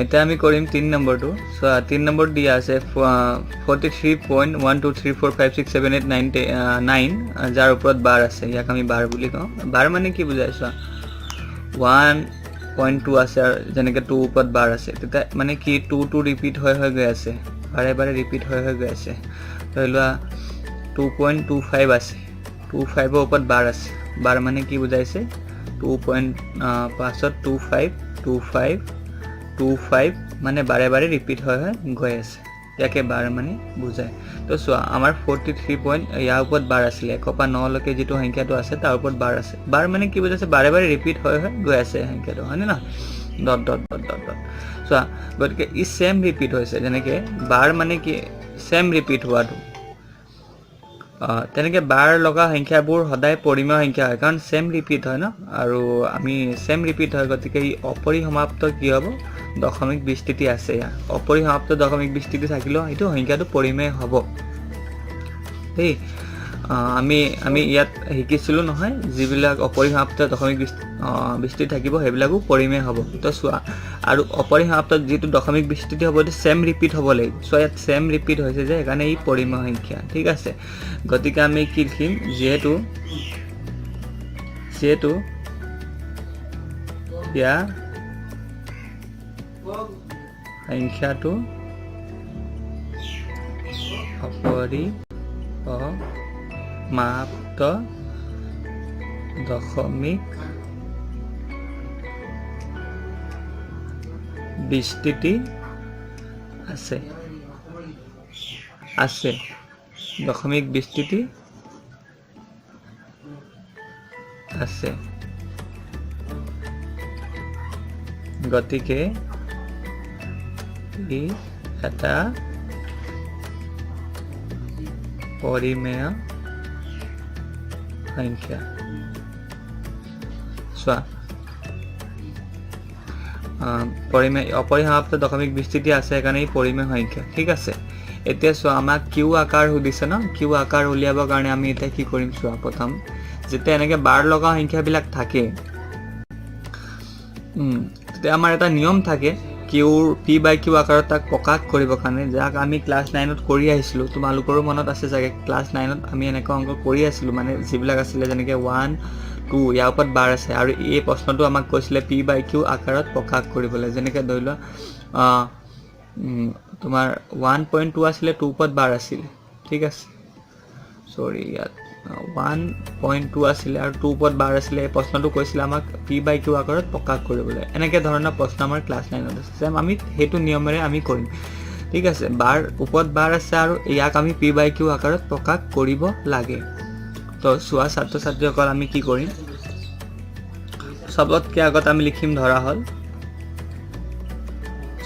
এতিয়া আমি কৰিম 3 নম্বৰটো সো 3 নম্বৰ দিয়া আছে 43.123456789 যাৰ ওপৰত বাৰ আছে ইয়াক আমি বাৰ বুলি কওঁ বাৰ মানে কি বুজাইছো 1.2 আছে আৰু যেনেকৈ 2 ওপৰত বাৰ আছে তেতিয়া মানে কি 2 2 ৰিপিট হৈ গৈ আছে বাৰে বাৰে ৰিপিট হৈ গৈ আছে ধৰি লোৱা 2.25 আছে 25 ৰ ওপৰত বাৰ আছে বাৰ মানে কি বুজাইছে 2.5 25 মানে বাৰে বাৰে ৰিপিট হৈ গৈ আছে ইয়াকে বাৰ মানে বুজায় তো চোৱা আমাৰ 43 পইণ্ট ইয়াৰ ওপৰত বাৰ আছিল 1 পৰা 9 লৈকে যেটো সংখ্যাটো আছে তাৰ ওপৰত বাৰ আছে বাৰ মানে কি বুজাইছে বাৰে বাৰে ৰিপিট হৈ গৈ আছে সংখ্যাটো হয়নে না dot dot dot dot dot চোৱা গতিকে ই সেম ৰিপিট হৈছে যেনেকৈ বাৰ মানে কি সেম ৰিপিট হোৱাটো তেনেকৈ বাৰ লগা সংখ্যাবোৰ সদায় পৰিমেয় সংখ্যা হয় কাৰণ সেম ৰিপিট হয় ন আৰু আমি সেম ৰিপিট হয় গতিকে ই অপৰিসমাপ্ত কি হ'ব দশমিক বিস্তৃতি আছে ইয়াৰ অপৰিসমাপ্ত দশমিক বিস্তৃতি থাকিলেও এইটো সংখ্যাটো পৰিমেয় হ'ব দেই আমি ইয়াত শিকিছিলোঁ নহয় যিবিলাক অপৰিসমাপ্ত দশমিক বিস্তৃতি থাকিব সেইবিলাকো পৰিমেয় হ'ব তো চোৱা আৰু অপৰিসমাপ্ত যিটো দশমিক বিস্তৃতি হ'ব এইটো সেম ৰিপিট হ'ব লাগিব চোৱা ইয়াত সেম ৰিপিট হৈছে যে সেইকাৰণে ই পৰিমেয় সংখ্যা ঠিক আছে গতিকে আমি কি লিখিম যিহেতু ইয়াৰ সংখ্যাটো অপৰিসমাপ্ত দশমিক বিস্তৃতি আছে দশমিক বিস্তৃতি আছে গতিকে ই এটা পৰিমেয় সংখ্যা চোৱা অপৰিসমাপ্ত দশমিক বিস্তৃতি আছে সেইকাৰণে ই পৰিমেয় সংখ্যা ঠিক আছে এতিয়া চোৱা আমাক কিউ আকাৰ সুধিছে ন কিউ আকাৰ উলিয়াবৰ কাৰণে আমি এতিয়া কি কৰিম চোৱা প্ৰথম যেতিয়া এনেকৈ বাৰ লগা সংখ্যাবিলাক থাকে তেতিয়া আমাৰ এটা নিয়ম থাকে কিউৰ পি বাই কিউ আকাৰত তাক প্ৰকাশ কৰিবৰ কাৰণে যাক আমি ক্লাছ 9ত কৰি আহিছিলোঁ তোমালোকৰো মনত আছে চাগে ক্লাছ 9ত আমি এনেকুৱা অংক কৰি আছিলোঁ মানে যিবিলাক আছিলে যেনেকৈ 1 2 ইয়াৰ ওপৰত বাৰ আছে আৰু এই প্ৰশ্নটো আমাক কৈছিলে পি বাই কিউ আকাৰত প্ৰকাশ কৰিবলৈ যেনেকৈ ধৰি লোৱা তোমাৰ 1.2 আছিলে 2 ওপৰত বাৰ আছিল ঠিক আছে সৰি ইয়াত 1.2 আছিলে আৰু 2 ওপৰত বাৰ আছিলে এই প্ৰশ্নটো কৈছিলে আমাক পি বাই কিউ আকাৰত প্ৰকাশ কৰিবলৈ এনেকৈ ধৰণৰ প্ৰশ্ন আমাৰ ক্লাছ 9ত আছে আমি সেইটো নিয়মেৰে আমি কৰিম ঠিক আছে বাৰ ওপৰত বাৰ আছে আৰু ইয়াক আমি পি বাই কিউ আকাৰত প্ৰকাশ কৰিব লাগে তো চোৱা ছাত্ৰ ছাত্ৰীসকল আমি কি কৰিম সবতকৈ আগত আমি লিখিম ধৰা হ'ল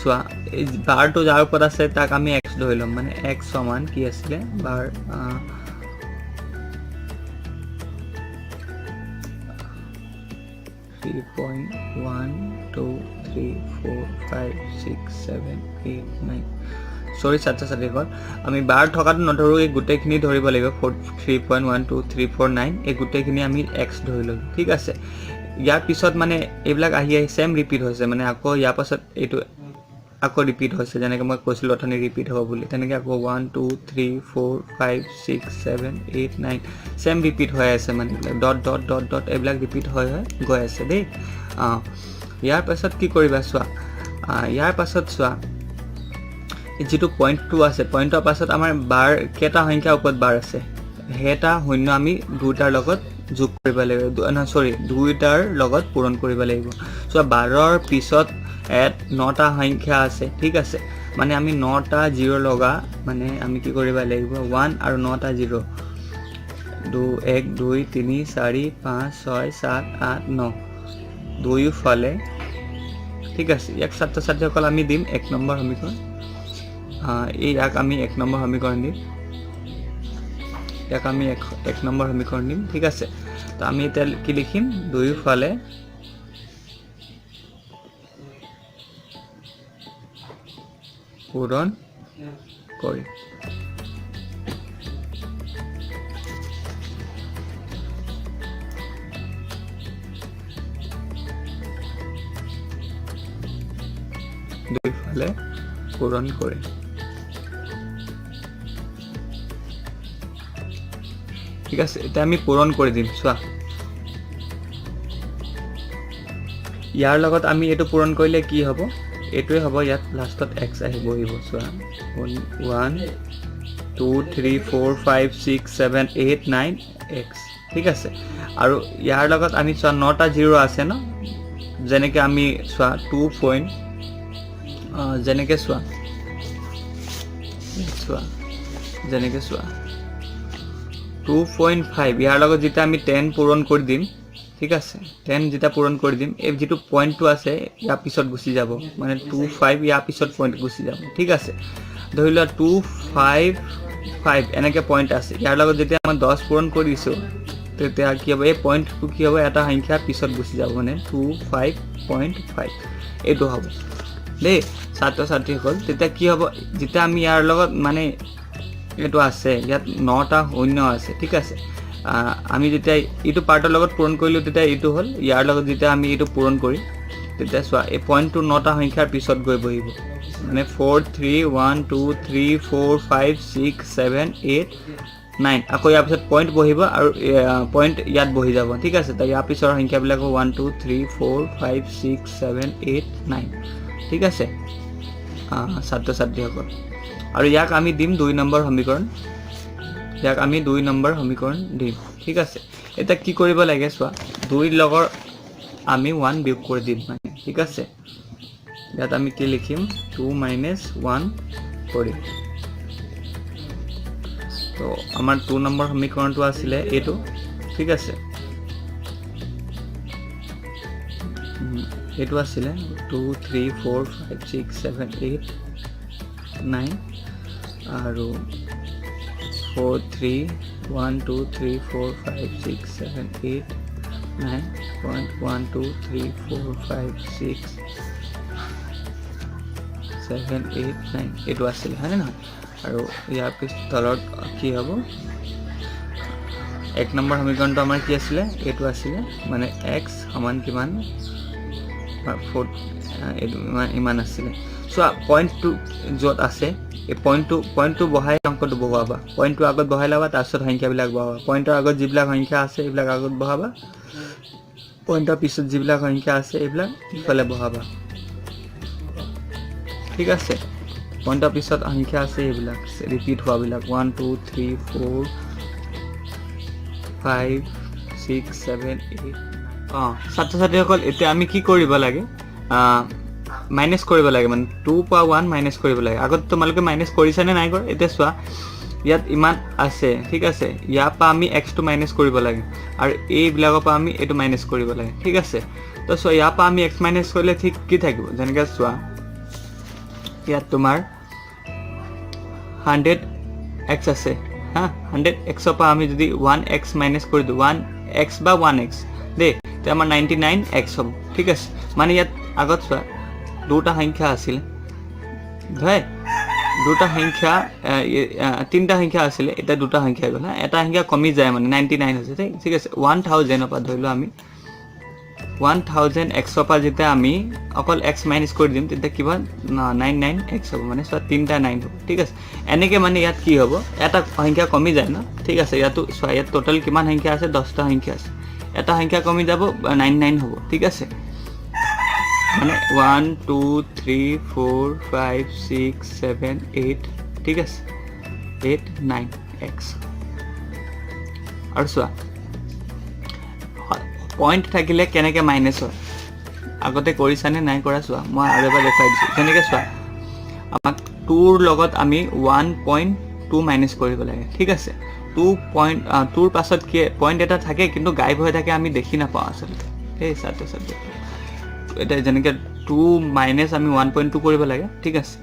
চোৱা এই বাৰটো যাৰ ওপৰত আছে তাক আমি x ধৰি ল'ম মানে x সমান কি আছিলে বাৰ 3.123456789 সৰি ছাত্ৰ ছাত্ৰীসকল আমি বাৰ থকাটো নধৰো এই গোটেইখিনি ধৰিব লাগিব 3.12349 এই গোটেইখিনি আমি x ধৰি ল'লো ঠিক আছে ইয়াৰ পিছত মানে এইবিলাক আহি সেম ৰিপিট হৈছে মানে আকৌ ইয়াৰ পাছত এইটো আকৌ ৰিপিট হৈছে যেনেকৈ মই কৈছিলোঁ অথনি ৰিপিট হ'ব বুলি তেনেকৈ আকৌ 1 2 3 4 5 6 7 8 9 সেম ৰিপিট হৈ আছে মানে ডট ডট ডট ডট এইবিলাক ৰিপিট হৈ গৈ আছে দেই ইয়াৰ পাছত কি কৰিবা চোৱা ইয়াৰ পাছত চোৱা যেটো পইণ্টটো আছে পইণ্টৰ পাছত আমাৰ বাৰ কেটা সংখ্যা ওপৰত বাৰ আছে হেটা শূন্য আমি দুটাৰ লগত যোগ কৰিব লাগিব দুইটাৰ লগত পূৰণ কৰিব লাগিব চোৱা 12ৰ পিছত 9টা সংখ্যা আছে ঠিক আছে মানে আমি 9টা 0 লগা মানে আমি কি কৰিব লাগিব 1 আৰু 9টা 0 2 1 2 3 4 5 6 7 8 9 দুয়োফালে ঠিক আছে ইয়াক ছাত্ৰ ছাত্ৰীসকল আমি দিম 1 নম্বৰ সমীকৰণ ইয়াক আমি 1 নম্বৰ সমীকৰণ দিম ইয়াক আমি 1 নম্বৰ সমীকৰণ দিম ঠিক আছে তো আমি এতিয়া কি লিখিম দুয়োফালে পূৰণ কৰি দুইফালে পূৰণ কৰে ঠিক আছে এটা আমি পূৰণ কৰি দিম চোৱা ইয়াৰ লগত আমি এটো পূৰণ কৰিলে কি হ'ব এটোই হ'ব ইয়াত লাষ্টত x আহিব চোৱা 1 2 3 4 5 6 7 8 9 x ঠিক আছে আৰু ইয়াৰ লগত আমি চোৱা 9টা 0 আছে ন যেনেকৈ আমি চোৱা 2 পইণ্ট যেনেকৈ চোৱা যেনেকৈ চোৱা 2.5 ইয়াৰ লগত যেতিয়া আমি 10 পূৰণ কৰি দিম ঠিক আছে 10 যেতিয়া পূৰণ কৰি দিম এই যেটো পইণ্টটো আছে ইয়াৰ পিছত গুচি যাব মানে 25 ইয়াৰ পিছত পইণ্ট গুচি যাব ঠিক আছে ধৰি লোৱা 255 এনেকৈ পইণ্ট আছে ইয়াৰ লগত যেতিয়া আমি 10 পূৰণ কৰিছো তেতিয়া কি হ'ব এই পইণ্টটো কি হ'ব এটা সংখ্যা পিছত গুচি যাব মানে 25.5 এইটো হ'ব দেই ছাত্ৰ ছাত্ৰীসকল তেতিয়া কি হ'ব যেতিয়া আমি ইয়াৰ লগত মানে এটো আছে ইয়াত 9টা শূন্য আছে ঠিক আছে আমি যেতিয়া ইটো পাৰ্টৰ লগত পূৰণ কৰিলো তেতিয়া ইটো হল ইয়াৰ লগত যেতিয়া আমি ইটো পূৰণ কৰি তেতিয়া চোৱা এই পইণ্টটো 9টা সংখ্যাৰ পিছত গৈ বহিব মানে 4 3 1 2 3 4 5 6 7 8 9 আকৌ ইয়াৰ পিছত পইণ্ট বহিব আৰু পইণ্ট ইয়াত বহি যাব ঠিক আছে তাই ইয়াৰ পিছৰ সংখ্যাবিলাক 1 2 3 4 5 6 7 8 9 ঠিক আছে ছাত্ৰ ছাত্ৰীসকল আৰু ইয়াক আমি দিম 2 নম্বৰ সমীকৰণ ইয়াক আমি 2 নম্বৰ সমীকৰণ দিম ঠিক আছে এটা কি কৰিব লাগে চোৱা 2 লগৰ আমি 1 বিয়োগ কৰি দিম মানে ঠিক আছে ইয়াত আমি কি লিখিম 2 - 1 কৰি তো আমাৰ 2 নম্বৰ সমীকৰণটো আছিল এটো ঠিক আছে এটো আছিল 2 3 4 5 6 7 8 9 আৰু 4 3 1 2 3 4 5 6 7 8 9.1 2 3 4 5 6 7 8 9 এটো আছিল হয়নে নহয় আৰু ইয়াৰ পিছ তলত কি হ'ব এক নম্বৰ সমীকৰণটো আমাৰ কি আছিল এটো আছিল মানে x সমান কিমান 4 ইমান আছিল সো পইণ্টটো যত আছে এই পইণ্টটো বহাই অংকটো বহাবা পইণ্টটো আগত বহাই লবা তাৰপিছত সংখ্যাবিলাক বহাবা পইণ্টৰ আগত যিবিলাক সংখ্যা আছে এইবিলাক আগত বহাবা পইণ্টৰ পিছত যিবিলাক সংখ্যা আছে এইবিলাক ইফালে বহাবা ঠিক আছে পইণ্টৰ পিছত সংখ্যা আছে এইবিলাক ৰিপিট হোৱাবিলাক 1 2 3 4 5 6 7 8 ছাত্ৰ ছাত্ৰীসকল এতিয়া আমি কি কৰিব লাগে মাইনাস কৰিব লাগে মানে 2 পা 1 মাইনাস কৰিব লাগে আগত তোমালোকে মাইনাস কৰিছা নে নাই কৰা এতিয়া চোৱা ইয়াত ইমান আছে ঠিক আছে ইয়াৰ পা আমি x টো মাইনাস কৰিব লাগে আৰু এই বিলাকৰ পা আমি এটো মাইনাস কৰিব লাগে ঠিক আছে তো চোৱা ইয়াৰ পা আমি x মাইনাস কৰিলে ঠিক কি থাকিব যেনেকৈ চোৱা ইয়াত তোমাৰ 100x আছে হা 100x পা আমি যদি 1x মাইনাস কৰি দিও 1x বা 1x দে তে আমাৰ 99x হ'ব ঠিক আছে মানে ইয়াত আগত চোৱা দুটা সংখ্যা আছিল ভাই দুটা সংখ্যা তিনটা সংখ্যা আছিল এটা দুটা সংখ্যা গল না এটা সংখ্যা কমি যায় মানে 99 হৈছে ঠিক আছে 1000 পা ধৰিলো আমি 1000x পা যেটা আমি অকল x মাইনাস কৰি দিম তেতিয়া কিবা 99x হ'ব মানে সো তিনটা 9 হ'ব ঠিক আছে এনেকে মানে ইয়াত কি হ'ব এটা সংখ্যা কমি যায় না ঠিক আছে ইয়াত সো ইয়াত টোটাল কিমান সংখ্যা আছে 10টা সংখ্যা আছে এটা সংখ্যা কমি যাব 99 হ'ব ঠিক আছে মানে 1 2 3 4 5 6 7 8 ঠিক আছে 8 9x আৰু চোৱা পয়েন্ট থাকিলে কেনেকে মাইনাস হয় আগতে কৰিছানে নাই কৰা চোৱা মই আৰু এবাৰ দেখাই দিছো যেনেকৈ চোৱা আমাক 2 ৰ লগত আমি 1.2 মাইনাস কৰিব লাগে ঠিক আছে 2 ৰ পাছত কি পয়েন্ট এটা থাকে কিন্তু গায়ব হৈ থাকে আমি দেখি নাপাওঁ আসলে এই সাথে সাথে এটা যেনেকৈ 2 মাইনাস আমি 1.2 কৰিব লাগে ঠিক আছে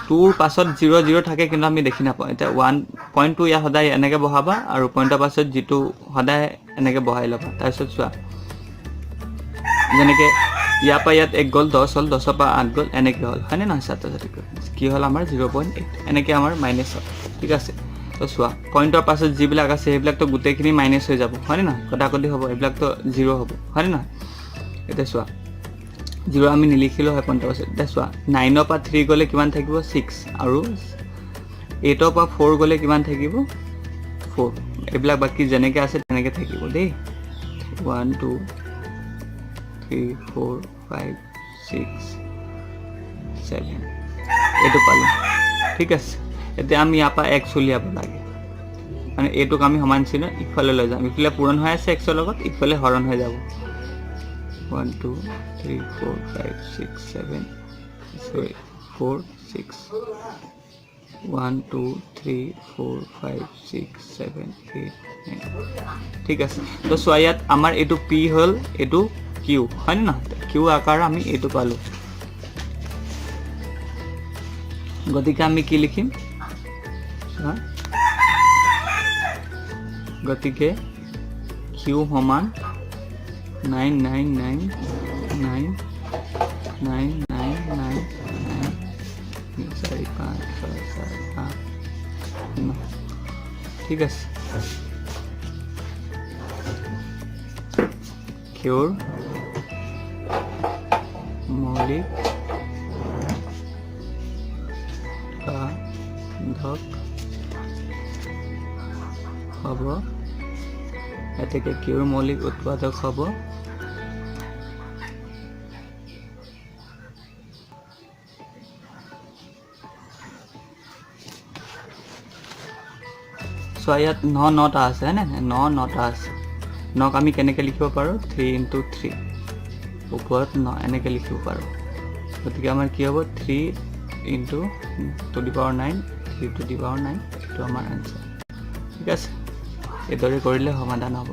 2 ৰ পাছত 0 0 থাকে কিন্তু আমি দেখি নাপাওঁ এটা 1.2 ইয়া সদায় এনেকৈ বহাবা আৰু পয়েন্টৰ পাছত যেটো সদায় এনেকৈ বহাই লবা তাৰপিছত চোৱা যেনেকৈ ইয়াৰ পা ইয়াত 1 গল 10 হল 10 পা 8 গল এনেকৈ হল হয়নে নহয় ছাত্ৰ ছাত্ৰী কি হল আমাৰ 0.8 এনেকৈ আমাৰ মাইনাস হল ঠিক আছে তো চোৱা পয়েন্টৰ পাছত যিবিলাক আছে সেইবিলাক তো গুটেখিনি মাইনাস হৈ যাব হয়নে নহয় কটাকটি হ'ব এইবিলাক তো 0 হ'ব হয়নে নহয় এটা চোৱা 0 আমি নিলিখিলেও হয় 50%। এতিয়া চোৱা 9 পৰা 3 গ'লে কিমান থাকিব 6 আৰু 8 পৰা 4 গ'লে কিমান থাকিব 4। এইবিলাক বাকী যেনেকৈ আছে তেনেকৈ থাকিব দেই। 1 2 3 4 5 6 7 এইটো পালোঁ। ঠিক আছে, এতিয়া আমি ইয়াৰ পৰা x উলিয়াব লাগে, মানে এইটোক আমি সমান চিহ্ন ইফালে লৈ যাম। ইফালে পূৰণ হৈ আছে x ৰ লগত, ইফালে হৰণ হৈ যাব। 1 2 3 4 5 6 7 4 6 1 2 3 4 5 6 7 8 9। ঠিক আছে, তো চোৱা ইয়াত আমাৰ এইটো p হ'ল, এইটো q, হয়নে নহয়? q আকাৰৰ আমি এইটো পালোঁ। গতিকে আমি কি লিখিম? গতিকে q সমান 999999999 4 5 6 7 8 9। ঠিক আছে, qৰ মৌলিক উৎপাদক হ'ব, এতেকে qৰ মৌলিক উৎপাদক হ'ব চোৱা ইয়াত 9টা আছে, হয়নে? 9টা আছে। 9ক আমি কেনেকৈ লিখিব পাৰোঁ? 3 × 3 ওপৰত 9 এনেকৈ লিখিব পাৰোঁ। গতিকে আমাৰ কি হ'ব 3 × 9 3 × 9 এইটো আমাৰ আনচাৰ। ঠিক আছে, এইদৰে কৰিলে সমাধান হ'ব।